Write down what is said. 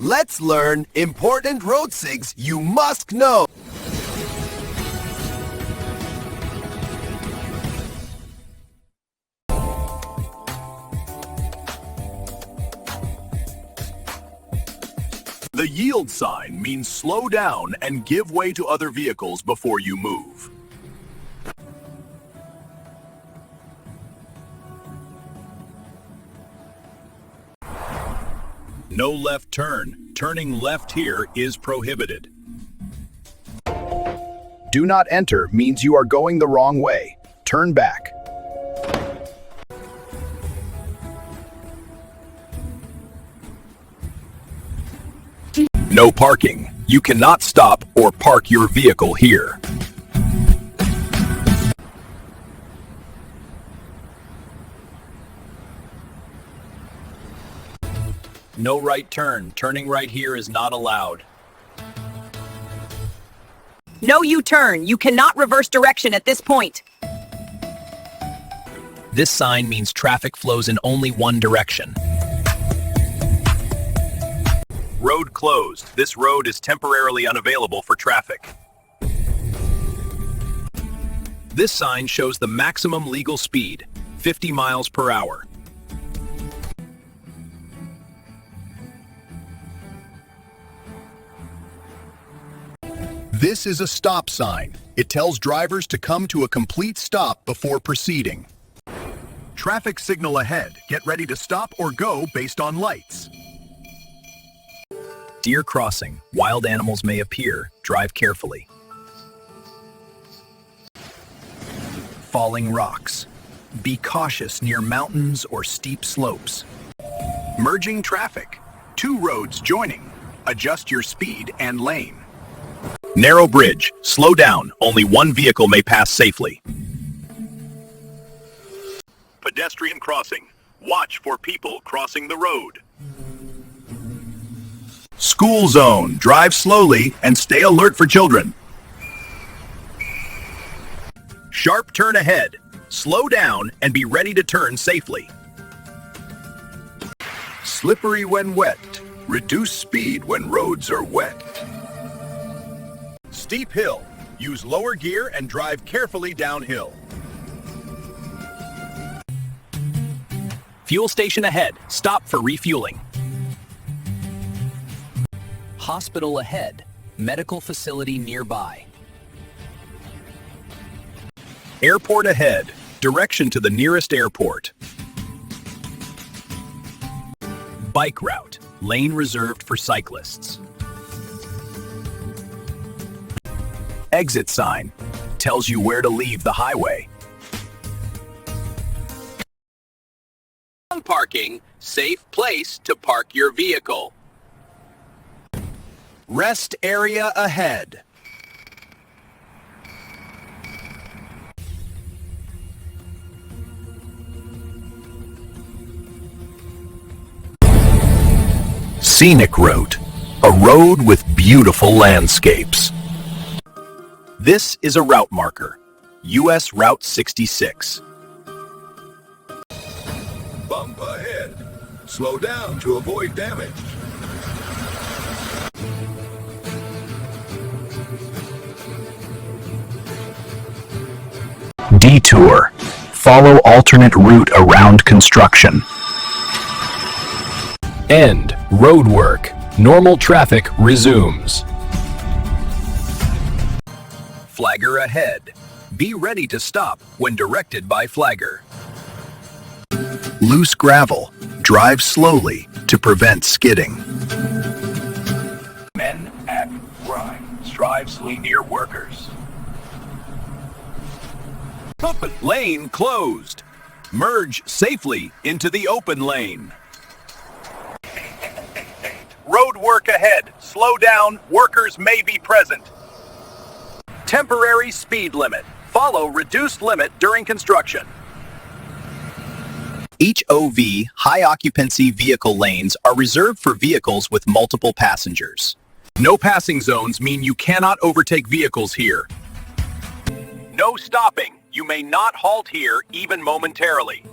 Let's learn important road sigs you must know. The yield sign means slow down and give way to other vehicles before you move. No left turn. Turning left here is prohibited. Do not enter means you are going the wrong way. Turn back. No parking. You cannot stop or park your vehicle here. No right turn. Turning right here is not allowed. No U-turn. You cannot reverse direction at this point. This sign means traffic flows in only one direction. Road closed. This road is temporarily unavailable for traffic. This sign shows the maximum legal speed, 50 miles per hour. This is a stop sign. It tells drivers to come to a complete stop before proceeding. Traffic signal ahead. Get ready to stop or go based on lights. Deer crossing. Wild animals may appear. Drive carefully. Falling rocks. Be cautious near mountains or steep slopes. Merging traffic. Two roads joining. Adjust your speed and lane. Narrow bridge. Slow down. Only one vehicle may pass safely. Pedestrian crossing. Watch for people crossing the road. School zone. Drive slowly and stay alert for children. Sharp turn ahead. Slow down and be ready to turn safely. Slippery when wet. Reduce speed when roads are wet. Steep hill. Use lower gear and drive carefully downhill. Fuel station ahead. Stop for refueling. Hospital ahead. Medical facility nearby. Airport ahead. Direction to the nearest airport. Bike route. Lane reserved for cyclists. Exit sign. Tells you where to leave the highway. Parking. Safe place to park your vehicle. Rest area ahead. Scenic route. A road with beautiful landscapes. This is a route marker. US Route 66. Bump ahead. Slow down to avoid damage. Detour. Follow alternate route around construction. End. Road work. Normal traffic resumes. Flagger ahead. Be ready to stop when directed by flagger. Loose gravel. Drive slowly to prevent skidding. Men at grind. Strive slowly near workers. Lane closed. Merge safely into the open lane. Road work ahead. Slow down. Workers may be present. Temporary speed limit. Follow reduced limit during construction. Each OV high-occupancy vehicle lanes are reserved for vehicles with multiple passengers. No passing zones mean you cannot overtake vehicles here. No stopping. You may not halt here even momentarily.